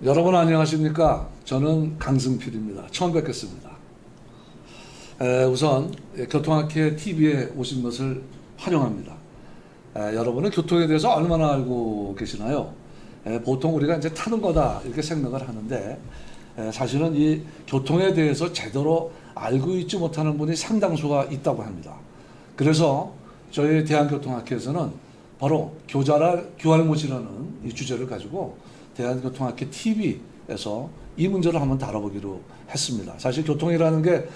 여러분 안녕하십니까? 저는 강승필입니다. 처음 뵙겠습니다. 우선 교통학회 TV에 오신 것을 환영합니다. 여러분은 교통에 대해서 얼마나 알고 계시나요? 보통 우리가 이제 타는 거다 이렇게 생각을 하는데 사실은 이 교통에 대해서 제대로 알고 있지 못하는 분이 상당수가 있다고 합니다. 그래서 저희 대한교통학회에서는 바로 교활못이라는 이 주제를 가지고 대한교통학회 TV에서 이 문제를 한번 다뤄보기로 했습니다. 사실 교통이라는 게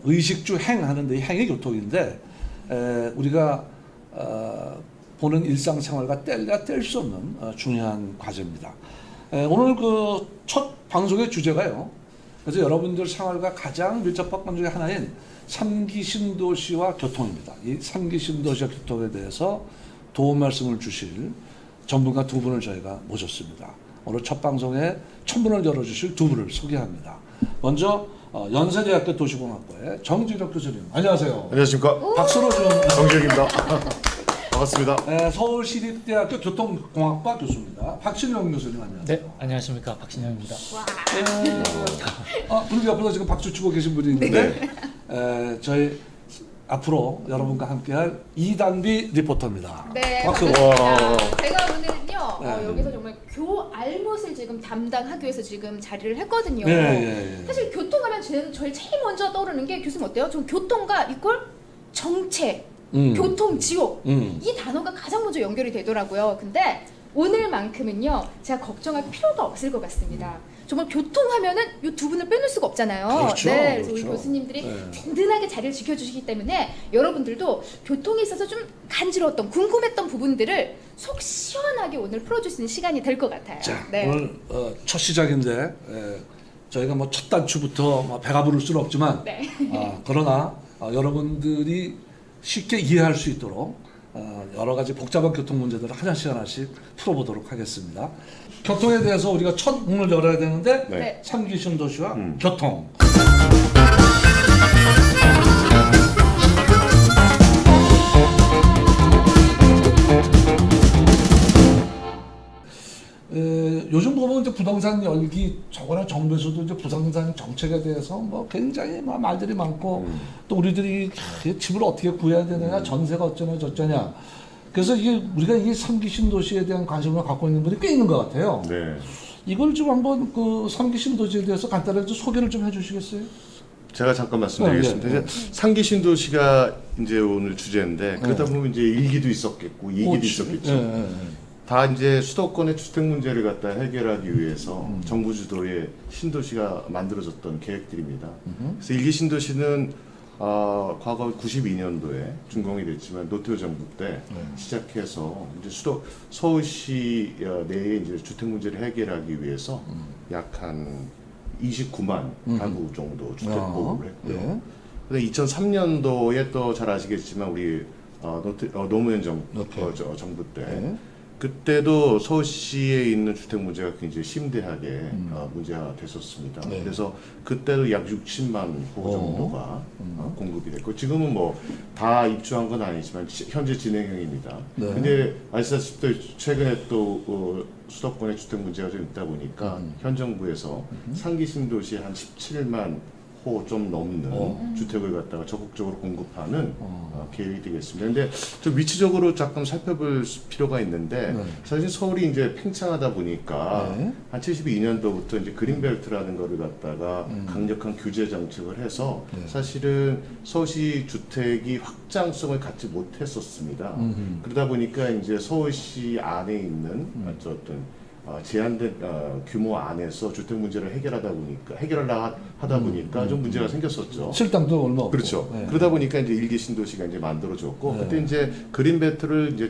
의식주 행하는데 이 행이 교통인데 우리가 보는 일상생활과 뗄래야 뗄 수 없는 중요한 과제입니다. 오늘 그 첫 방송의 주제가요. 그래서 여러분들 생활과 가장 밀접한 것 중에 하나인 3기 신도시와 교통입니다. 이 3기 신도시와 교통에 대해서 도움 말씀을 주실 전문가 두 분을 저희가 모셨습니다. 오늘 첫 방송에 천문을 열어주실 두 분을 소개합니다. 먼저 연세대학교 도시공학과의 정진혁 교수님, 안녕하세요. 안녕하십니까. 박수로 좀. 정진혁입니다. 반갑습니다. 서울시립대학교 교통공학과 교수입니다. 박신영 교수님, 안녕하세요. 네, 안녕하십니까. 박신영입니다. 우리 옆에서 지금 박수 치고 계신 분이 있는데 저희 앞으로 여러분과 함께할 이단비 리포터입니다. 네, 박수. 반갑습니다. 제가 오늘은요 네. 여기서 정말 교알못을 지금 담당하기 위해서 지금 자리를 했거든요. 예. 사실 교통하면 저희 제일 먼저 떠오르는 게 교수님 어때요? 전 교통과 이꼴 정체, 교통지옥 이 단어가 가장 먼저 연결이 되더라고요. 근데 오늘만큼은요 제가 걱정할 필요가 없을 것 같습니다. 정말 교통하면은 이 두 분을 빼놓을 수가 없잖아요. 그렇죠, 네, 그래서 그렇죠. 우리 교수님들이 네. 든든하게 자리를 지켜주시기 때문에 여러분들도 교통에 있어서 좀 간지러웠던 궁금했던 부분들을 속 시원하게 오늘 풀어줄 수 있는 시간이 될 것 같아요. 자, 네. 오늘 첫 시작인데 저희가 뭐 첫 단추부터 배가 부를 수는 없지만 네. 그러나 여러분들이 쉽게 이해할 수 있도록 여러 가지 복잡한 교통 문제들을 하나씩 풀어보도록 하겠습니다. 교통에 대해서 우리가 첫 문을 열어야 되는데 네. 3기 신도시와 교통. 요즘 보면 이제 부동산 열기, 저거나 정부에서도 이제 부동산 정책에 대해서 뭐 굉장히 말들이 많고 또 우리들이 집을 어떻게 구해야 되느냐, 전세가 어쩌냐 저쩌냐. 그래서 이게 우리가 이 3기 신도시에 대한 관심을 갖고 있는 분이 꽤 있는 것 같아요. 네. 이걸 좀 한번 그 3기 신도시에 대해서 간단하게 좀 소개를 좀 해주시겠어요? 제가 잠깐 말씀드리겠습니다. 네. 이제 3기 신도시가 이제 오늘 주제인데 그러다 보면 이제 1기도 있었겠고 2기도 있었겠죠. 다 이제 수도권의 주택 문제를 갖다 해결하기 위해서 정부 주도의 신도시가 만들어졌던 계획들입니다. 그래서 1기 신도시는 과거 92년도에 준공이 됐지만 노태우 정부 때 시작해서 이제 서울시 내에 이제 주택 문제를 해결하기 위해서 약 한 29만 가구 정도 주택 보급을 했고요. 근데 2003년도에 또 잘 아시겠지만 우리 노무현 정부 때 그때도 서울시에 있는 주택 문제가 굉장히 심대하게 문제가 됐었습니다. 그래서 그때도 약 60만 호 정도가 공급이 됐고 지금은 뭐 다 입주한 건 아니지만 현재 진행형입니다. 근데 아시다시피 최근에 또 수도권의 주택 문제가 좀 있다 보니까 현 정부에서 3기 신도시 한 17만 호 좀 넘는 주택을 갖다가 적극적으로 공급하는 계획이 되겠습니다. 근데 좀 위치적으로 잠깐 살펴볼 필요가 있는데 사실 서울이 이제 팽창하다 보니까 한 72년도부터 이제 그린벨트라는 거를 갖다가 강력한 규제 정책을 해서 사실은 서울시 주택이 확장성을 갖지 못했었습니다. 그러다 보니까 이제 서울시 안에 있는 어떤 제한된 규모 안에서 주택 문제를 해결하려 하다 보니까 좀 문제가 생겼었죠. 실당도 얼마 없고. 그렇죠. 네. 그러다 보니까 이제 1기 신도시가 이제 만들어졌고 그때 이제 그린벨트를 이제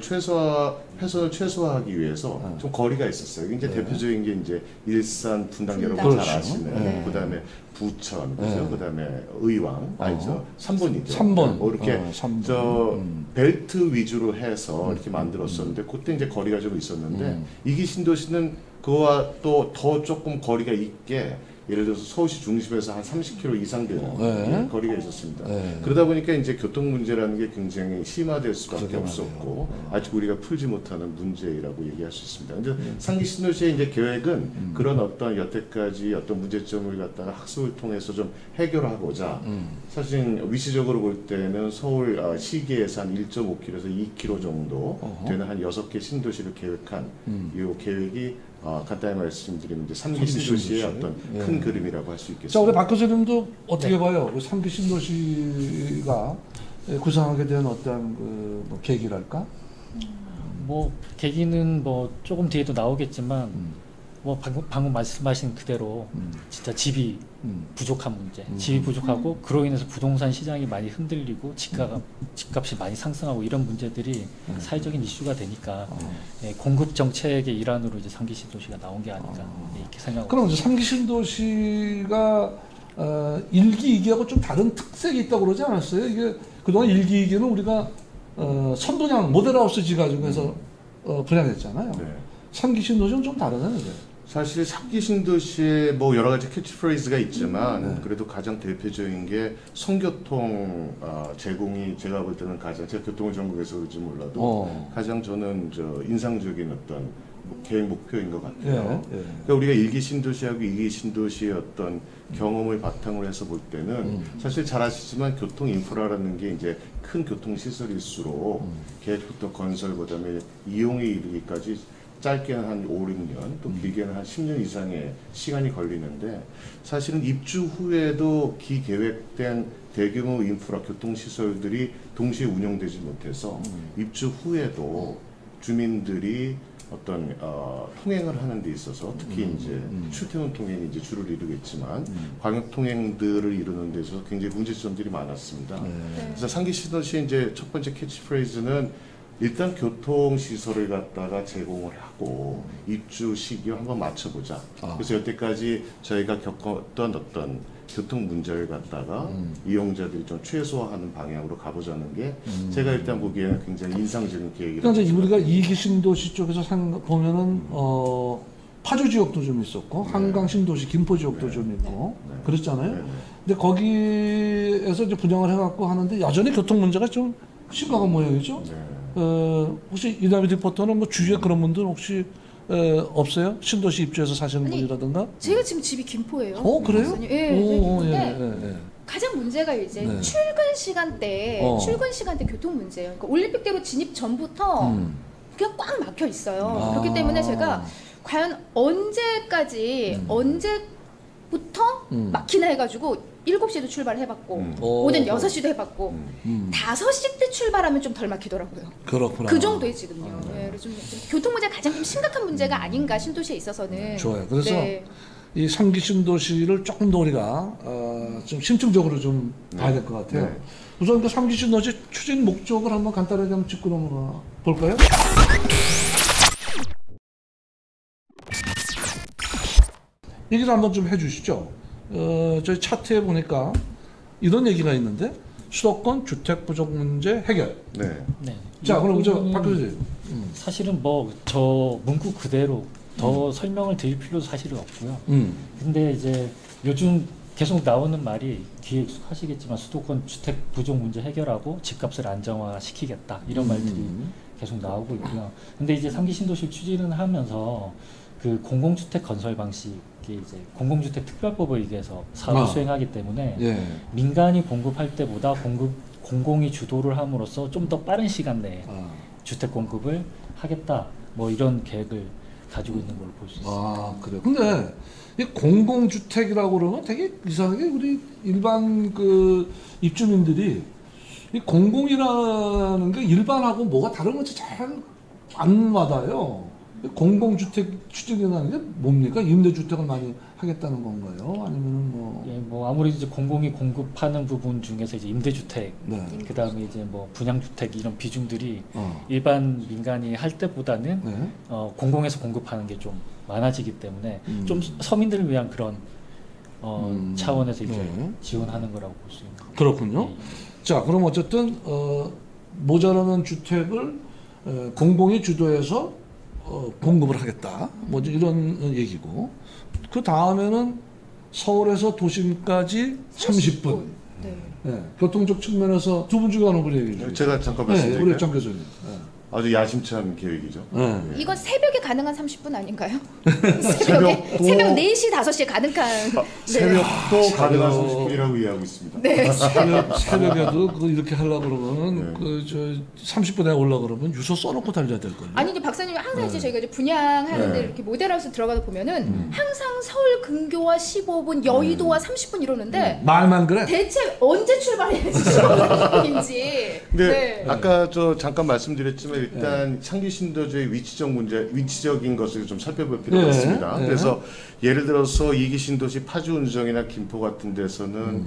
훼손을 최소화하기 위해서 좀 거리가 있었어요. 이제 대표적인 게 이제 일산, 분당 여러분 그렇죠. 잘 아시는 그다음에 부천, 그죠? 그다음에 의왕, 아니죠. 3번이죠. 3번. 뭐 이렇게 3번. 저 벨트 위주로 해서 이렇게 만들었었는데 그때 이제 거리가 좀 있었는데 2기 신도시는 그와 또 더 조금 거리가 있게 예를 들어서 서울시 중심에서 한 30km 이상 되는 네. 거리가 있었습니다. 네. 그러다 보니까 이제 교통 문제라는 게 굉장히 심화될 수밖에 그러게 없었고 아직 우리가 풀지 못하는 문제라고 얘기할 수 있습니다. 근데 상기 신도시의 이제 계획은 그런 어떤 여태까지 어떤 문제점을 갖다가 학습을 통해서 좀 해결하고자 사실 위치적으로 볼 때는 서울 시계에서 한 1.5km에서 2km 정도 되는 한 6개 신도시를 계획한 이 계획이 간단히 말씀드리면 이제 3기 신도시의 어떤 큰 그림이라고 할 수 있겠습니다. 자, 우리 박 교수님도 어떻게 봐요? 그 3기 신도시가 구상하게 된 어떤 뭐 계기랄까? 뭐 계기는 뭐 조금 뒤에도 나오겠지만 뭐 방금 말씀하신 그대로 진짜 집이 부족한 문제, 집이 부족하고 그로 인해서 부동산 시장이 많이 흔들리고 집값이 많이 상승하고 이런 문제들이 사회적인 이슈가 되니까 예, 공급 정책의 일환으로 이제 3기 신도시가 나온 게 아닌가 예, 이렇게 생각하고 그럼 이제 3기 신도시가 1기, 2기하고 좀 다른 특색이 있다고 그러지 않았어요? 이게 그동안 1기, 2기는 우리가 선분양 모델하우스지 가지고 해서 분양했잖아요. 네. 3기 신도시는 좀 다르잖아요. 이게. 사실 3기 신도시의 뭐 여러 가지 캐치프레이즈가 있지만 그래도 가장 대표적인 게 성교통 제공이 제가 볼 때는 가장 제가 교통을 전공해서 그런지 몰라도 가장 저는 인상적인 어떤 계획 목표인 것 같아요. 예, 예. 그러니까 우리가 1기 신도시하고 2기 신도시의 어떤 경험을 바탕으로 해서 볼 때는 사실 잘 아시지만 교통 인프라라는 게 이제 큰 교통 시설일수록 계획부터 건설 그다음에 이용에 이르기까지 짧게는 한 5, 6년 또 길게는 한 10년 이상의 시간이 걸리는데 사실은 입주 후에도 기계획된 대규모 인프라 교통시설들이 동시에 운영되지 못해서 입주 후에도 주민들이 어떤 통행을 하는 데 있어서 특히 이제 출퇴근 통행이 이제 주를 이루겠지만 광역 통행들을 이루는 데 있어서 굉장히 문제점들이 많았습니다. 그래서 상기 신도시의 이제 첫 번째 캐치프레이즈는 일단 교통시설을 갖다가 제공을 하고 입주 시기와 한번 맞춰보자. 그래서 여태까지 저희가 겪었던 어떤 교통 문제를 갖다가 이용자들이 좀 최소화하는 방향으로 가보자는 게 제가 일단 보기에는 굉장히 인상적인 계획이라고. 그러니까 이제 우리가 2기 신도시 쪽에서 보면은 파주 지역도 좀 있었고 한강 신도시 김포 지역도 좀 있고 그랬잖아요. 근데 거기에서 이제 분양을 해갖고 하는데 여전히 교통 문제가 좀 심각한 모양이죠. 혹시 이다비 리포터는 뭐 주위에 그런 분들 혹시 없어요? 신도시 입주해서 사시는 아니, 분이라든가? 제가 지금 집이 김포예요. 그래요? 예, 예. 가장 문제가 이제 네. 출근 시간대 교통 문제예요. 그러니까 올림픽대로 진입 전부터 그냥 꽉 막혀 있어요. 그렇기 때문에 제가 과연 언제부터 막히나 해가지고 7시에도 출발해봤고 오전 6시도 해봤고 5시 때 출발하면 좀 덜 막히더라고요. 그렇구나. 그 정도에 지금요. 예, 그래서 좀 교통 문제가 가장 좀 심각한 문제가 아닌가 신도시에 있어서는. 좋아요. 그래서 네. 이 3기 신도시를 조금 더 우리가 좀 심층적으로 좀 봐야 될 것 같아요. 네. 우선 그 3기 신도시 추진 목적을 한번 간단하게 한번 짚고 넘어가 볼까요? 얘기를 한번 좀 해주시죠. 저희 차트에 보니까 이런 얘기가 있는데 수도권 주택 부족 문제 해결. 네. 네. 자, 그럼 이거는 박 교수님. 사실은 뭐 저 문구 그대로 더 설명을 드릴 필요도 사실은 없고요. 근데 이제 요즘 계속 나오는 말이 귀에 익숙하시겠지만 수도권 주택 부족 문제 해결하고 집값을 안정화시키겠다 이런 말들이 계속 나오고 있고요. 근데 이제 3기 신도시를 추진을 하면서 그 공공주택 건설 방식이 이제 공공주택 특별법을 의해서 사업을 수행하기 때문에 민간이 공급할 때보다 공공이 주도를 함으로써 좀 더 빠른 시간 내에 주택 공급을 하겠다 뭐 이런 계획을 가지고 있는 걸로 볼 수 있습니다. 그래요. 근데 이 공공주택이라고 그러면 되게 이상하게 우리 일반 그 입주민들이 이 공공이라는 게 일반하고 뭐가 다른 건지 잘 안 와닿아요. 공공주택 추진이라는 게 뭡니까? 임대주택을 많이 하겠다는 건가요? 아니면 뭐? 예, 뭐 아무래도 이제 공공이 공급하는 부분 중에서 이제 임대주택, 네. 그다음에 이제 뭐 분양주택 이런 비중들이 일반 민간이 할 때보다는 네. 공공에서 공급하는 게 좀 많아지기 때문에 좀 서민들을 위한 그런 차원에서 이제 지원하는 거라고 볼 수 있는 거예요. 그렇군요. 예. 자, 그럼 어쨌든 모자라는 주택을 공공이 주도해서 공급을 하겠다. 뭐 이런 얘기고 그 다음에는 서울에서 도심까지 30분. 네. 네, 교통적 측면에서 두 분 중에 어느 분이 얘기해 주세요. 제가 잠깐 네, 말씀드릴까요? 우리 정 교수님. 네. 아주 야심찬 계획이죠. 네. 이건 새벽에 가능한 30분 아닌가요? 새벽에 새벽 4시 5시에 가능한 네. 새벽도 가능한 30분이라고 이해하고 있습니다. 네. 새벽에도 그 이렇게 하려고 그러면 네. 그 저 30분에 올라 그러면 유서 써놓고 달려야 될 거예요. 아니 이제 박사님이 항상 이제 저희가 이제 분양하는데 네. 이렇게 모델하우스 들어가다 보면은 항상 서울 근교와 15분, 여의도와 30분 이러는데 말만 그래. 대체 언제 출발해야지 15분인지. 근데 네. 아까 저 잠깐 말씀드렸지만 일단 창기 신도시의 위치적인 것을 좀 살펴볼 필요가 네. 있습니다. 네. 그래서 예를 들어서 이기 신도시 파주 운정이나 김포 같은 데서는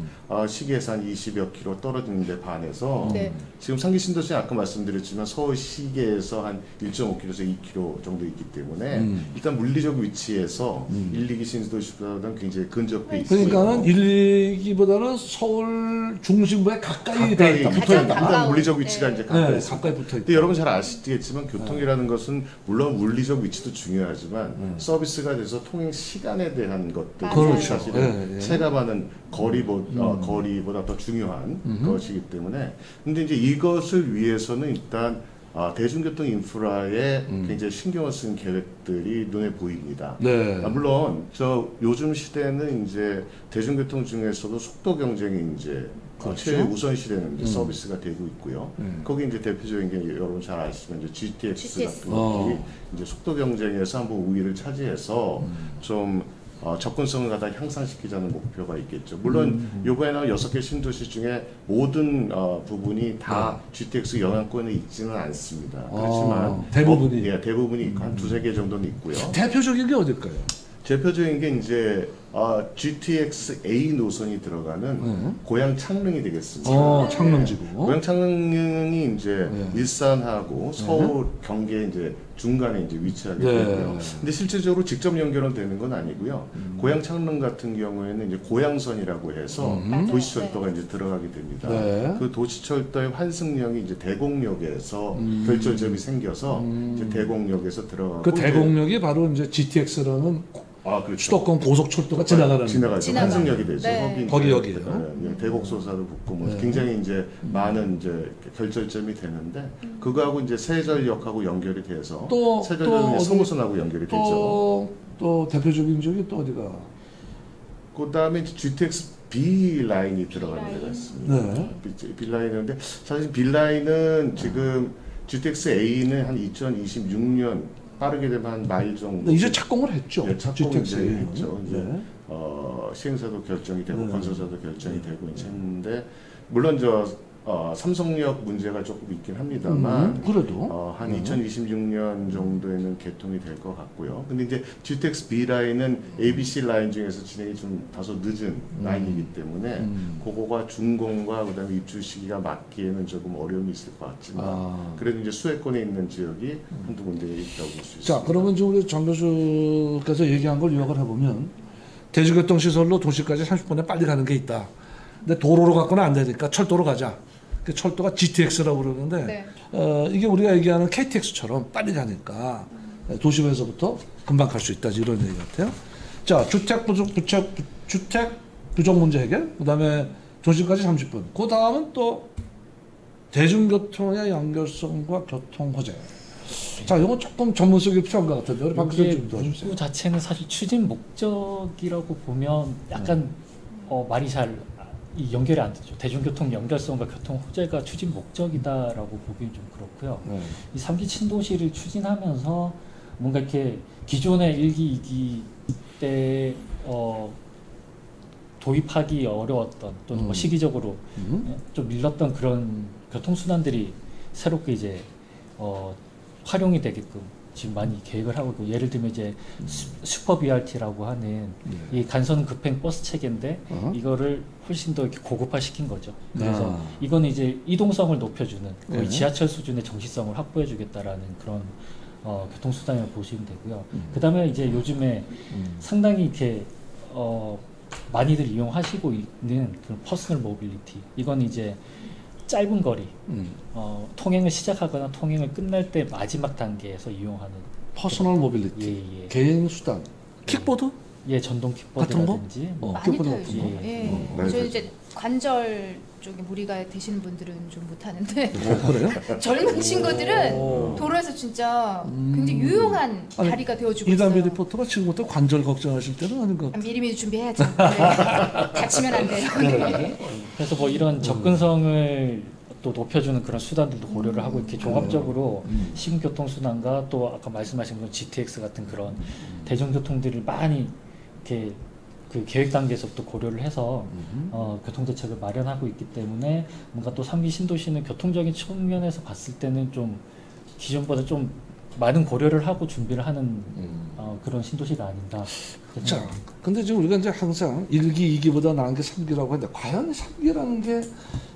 시계에서 한 20여 킬로 떨어지는데 반해서 네. 지금 상기 신도시는 아까 말씀드렸지만 서울 시계에서 한 1.5km에서 2km 정도 있기 때문에 일단 물리적 위치에서 1, 2기 신도시보다는 굉장히 근접해 있어요. 그러니까는 1, 2기보다는 서울 중심부에 가까이 다 가까이 있다. 붙어 가장 있다. 가까운. 일단 물리적 위치가 네. 이제 가까이 네, 있습니다. 가까이 붙어 있다. 근데 여러분 잘 아시겠지만 교통이라는 것은 물론 물리적 위치도 중요하지만 서비스가 돼서 통행 시간에 대한 것들 그렇죠. 사실은 예, 예. 체감하는 거리보다 더 중요한 것이기 때문에 근데 이제 이것을 위해서는 일단 대중교통 인프라에 굉장히 신경을 쓴 계획들이 눈에 보입니다. 네. 물론 저 요즘 시대는 이제 대중교통 중에서도 속도 경쟁이 이제 그렇죠. 최우선시되는 이제 서비스가 되고 있고요. 음. 거기 이제 대표적인 게 여러분 잘 아시면 이제 GTX 같은 어. 것들이 이제 속도 경쟁에서 한번 우위를 차지해서 좀 접근성을 갖다 향상시키자는 목표가 있겠죠. 물론 이번에는 6개 신도시 중에 모든 부분이 다 GTX 영향권에 있지는 않습니다. 그렇지만 대부분이. 예, 대부분이 있고 한 2-3개 정도는 있고요. 대표적인 게 어딜까요? 대표적인 게 이제 GTX A 노선이 들어가는 고양 창릉이 되겠습니다. 창릉지구. 고양 창릉이 이제 네. 일산하고 서울 경계 이제 중간에 이제 위치하게 네. 되고요. 근데 실질적으로 직접 연결은 되는 건 아니고요. 고양 창릉 같은 경우에는 이제 고양선이라고 해서 맞아요. 도시철도가 이제 들어가게 됩니다. 네. 그 도시철도의 환승역이 이제 대곡역에서 결절점이 생겨서 이제 대곡역에서 들어가고 그 이제 대곡역이 바로 이제 GTX라는 그렇죠. 수도권 고속철도가 지나가는 지나가죠. 지나가요. 환승역이 되죠. 네. 거기 역이에요. 대곡소사도 붙고 뭐 네. 굉장히 이제 많은 이제 결절점이 되는데 그거하고 이제 세절역하고 연결이 돼서 또 세절역이 어디- 성호선하고 연결이 되죠. 또 대표적인 적이 또 어디가? 그다음에 GTX B 라인이 들어가는 데가 있습니다. 네. B 라인인데 사실 B 라인은 지금 GTX A는 한 2026년 빠르게 되면 한 마일 정도. 이제 착공을 했죠. 네, 착공 이제 GTX 는. 했죠. 이제 네. 시행사도 결정이 되고 네. 건설사도 결정이 되고 이제 했는데 물론 삼성역 문제가 조금 있긴 합니다만 그래도 한 2026년 정도에는 개통이 될 것 같고요. 근데 이제 GTX B 라인은 ABC 라인 중에서 진행이 좀 다소 늦은 라인이기 때문에 그거가 준공과 그다음에 입주 시기가 맞기에는 조금 어려움이 있을 것 같지만 그래도 이제 수혜권에 있는 지역이 한두 군데에 있다고 볼 수 있습니다. 자, 그러면 지금 우리 정 교수께서 얘기한 걸 요약을 해보면 대중교통 시설로 도시까지 30분에 빨리 가는 게 있다. 근데 도로로 갖고는 안 되니까 철도로 가자. 그 철도가 GTX라고 그러는데 네. 이게 우리가 얘기하는 KTX처럼 빨리 가니까 도심에서부터 금방 갈 수 있다 이런 얘기 같아요. 자, 주택 부족 문제 해결, 그다음에 도심까지 30분. 그 다음은 또 대중교통의 연결성과 교통 호재. 자, 이거 조금 전문성이 필요한 것 같은데 우리 박 이게 교수님 좀 도와주세요. 문구 자체는 사실 추진 목적이라고 보면 약간 말이 잘 연결이 안 되죠. 대중교통 연결성과 교통 호재가 추진 목적이다라고 보기는 좀 그렇고요. 네. 이 3기 신도시를 추진하면서 뭔가 이렇게 기존의 1기, 2기 때 도입하기 어려웠던 또는 뭐 시기적으로 좀 밀렸던 그런 교통수단들이 새롭게 이제 활용이 되게끔 지금 많이 계획을 하고 있고, 예를 들면 이제 슈퍼 BRT라고 하는 이 간선 급행 버스 체계인데 이거를 훨씬 더 이렇게 고급화 시킨 거죠. 그래서 이거는 이제 이동성을 높여주는 거의 지하철 수준의 정시성을 확보해 주겠다라는 그런 교통수단이라고 보시면 되고요. 그 다음에 이제 요즘에 상당히 이렇게 많이들 이용하시고 있는 그 퍼스널 모빌리티, 이건 이제 짧은 거리 통행을 시작하거나 통행을 끝날 때 마지막 단계에서 이용하는 퍼스널 모빌리티, 예. 개인 수단, 킥보드? 예, 전동 킥보드라든지 뭐 많이 킥보드 타요. 같은 거? 예. 많이 저희 타죠. 이제 관절 쪽에 무리가 되시는 분들은 좀 못하는데 그래요? 젊은 친구들은 오. 도로에서 진짜 굉장히 유용한 아니, 다리가 되어주고 이담비 있어요. 리포터가 지금부터 관절 걱정하실 때는 아닌 것 같아요. 미리미리 준비해야죠. 네. 다치면 안 돼요. 네. 그래서 뭐 이런 접근성을 또 높여주는 그런 수단들도 고려를 하고 이렇게 종합적으로 시민교통수단과 또 아까 말씀하신 그런 GTX 같은 그런 대중교통들을 많이 이렇게 그 계획 단계에서부터 고려를 해서 교통대책을 마련하고 있기 때문에 뭔가 또 3기 신도시는 교통적인 측면에서 봤을 때는 좀 기존보다 좀 많은 고려를 하고 준비를 하는 그런 신도시가 아닌가. 자, 근데 지금 우리가 이제 항상 1기, 2기보다 나은 게 3기라고 하는데 과연 3기라는 게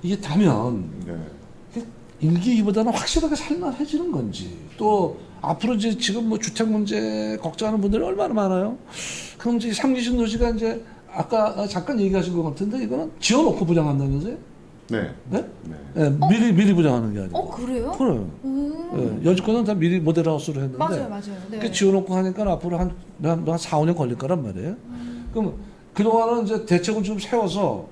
이게 다면 네. 1기, 2보다는 확실하게 살만해지는 건지 또 앞으로 이제 지금 뭐 주택 문제 걱정하는 분들이 얼마나 많아요. 그럼 이제 3기 신도시가 이제 아까 잠깐 얘기하신 것 같은데 이거는 지어놓고 부장한다면서요? 네. 네? 네. 네, 미리 부장하는 게 아니고. 그래요? 그래요. 여지껏은 다 미리 모델하우스로 했는데 맞아요. 네. 그 지어놓고 하니까 앞으로 한 4, 5년 걸릴 거란 말이에요. 그럼 그동안은 이제 대책을 좀 세워서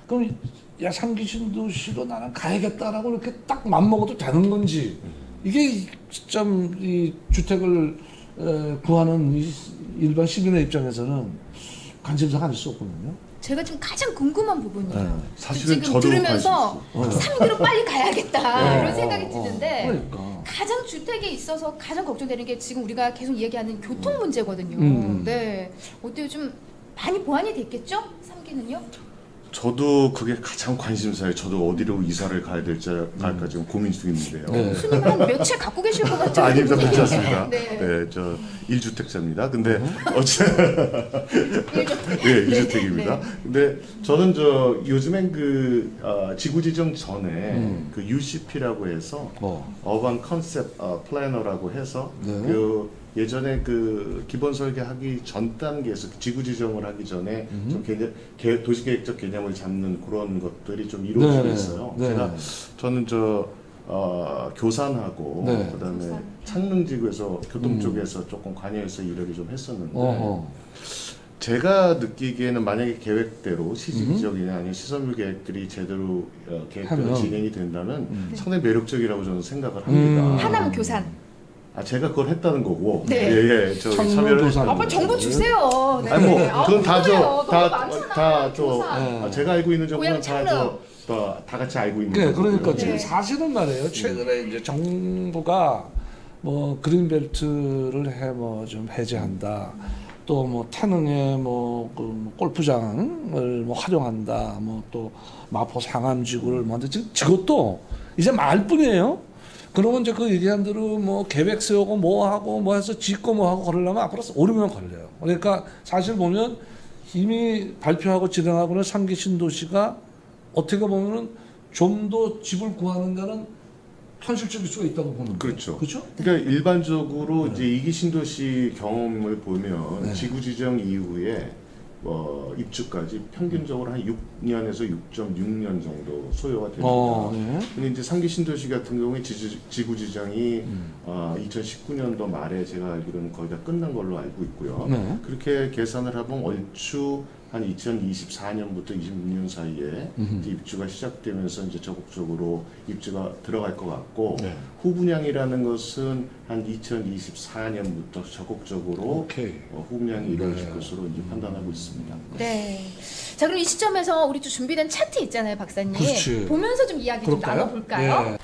그럼 야 3기 신도시로 나는 가야겠다라고 이렇게 딱 맘먹어도 되는 건지 이게 좀 이 주택을 구하는 이 일반 시민의 입장에서는 관심사가 아닐 수 없거든요. 제가 지금 가장 궁금한 부분이에요. 네. 사실은 지금 저도 들으면서 관심 3기로 빨리 가야겠다 네. 이런 생각이 드는데 그러니까. 가장 주택에 있어서 가장 걱정되는 게 지금 우리가 계속 이야기하는 교통 문제거든요. 네, 어때요? 좀 많이 보완이 됐겠죠? 3기는요? 저도 그게 가장 관심사예요. 저도 어디로 이사를 가야 될지 갈까 지금 고민 중인데요. 네. 스님 한 몇 채 갖고 계실 것 같은데. 아닙니다. 그렇지 않습니다. 네. 네, 저 1주택자입니다. 근데 어째 일주택. 네, 2주택입니다. 근데 저는 저 요즘엔 그 지구 지정 전에 그 UCP라고 해서 어반 컨셉 플래너라고 해서 네. 그 예전에 그 기본 설계하기 전 단계에서 지구 지정을 하기 전에 좀 도시계획적 개념을 잡는 그런 것들이 좀 이루어지고 네. 있어요. 네. 저는 저 교산하고 네. 그다음에 교산. 창릉지구에서 교통 쪽에서 조금 관여해서 일을 좀 했었는데 어허. 제가 느끼기에는 만약에 계획대로 시지적이나 아니면 시설물 계획들이 제대로 계획대로 하면. 진행이 된다면 상당히 매력적이라고 저는 생각을 합니다. 하남 교산. 제가 그걸 했다는 거고. 네. 예, 저 창문 참여를 교산. 했다는 아빠 정보 거고. 주세요. 네. 아니 뭐 그건 궁금해요. 너무 많잖아, 다저 교산. 제가 알고 있는 정보는 고향 창릉. 다 같이 알고 있는 네, 거고요. 그러니까 네. 지금 사실은 말이에요. 최근에 이제 정부가 뭐 그린벨트를 뭐 좀 해제한다. 또 뭐 태릉에 그 골프장을 뭐 활용한다. 뭐 또 마포 상암지구를 만든 지금 저것도 이제 말뿐이에요. 그러면 이제 그 얘기한 대로 뭐 계획 세우고 뭐 하고 뭐 해서 짓고 뭐 하고 그러려면 앞으로 5, 6년 걸려요. 그러니까 사실 보면 이미 발표하고 진행하고는 3기 신도시가 어떻게 보면은 좀 더 집을 구하는 데는 현실적일 수가 있다고 보는 거예요. 그렇죠. 그렇죠? 그러니까 일반적으로 이제 이기 신도시 경험을 보면 네. 지구 지정 이후에 입주까지 평균적으로 한 6년에서 6.6년 정도 소요가 됩니다. 네. 근데 이제 3기 신도시 같은 경우에 지구 지정이 2019년도 말에 제가 알기로는 거의 다 끝난 걸로 알고 있고요. 네. 그렇게 계산을 해보면 얼추 한 2024년부터 26년 사이에 이제 입주가 시작되면서 이제 적극적으로 입주가 들어갈 것 같고 네. 후분양이라는 것은 한 2024년부터 적극적으로 오케이. 후분양이 이루어질 네. 것으로 이제 판단하고 있습니다. 네. 자, 그럼 이 시점에서 우리 또 준비된 차트 있잖아요, 박사님. 그렇지. 보면서 좀 이야기 좀 그럴까요? 나눠볼까요? 예.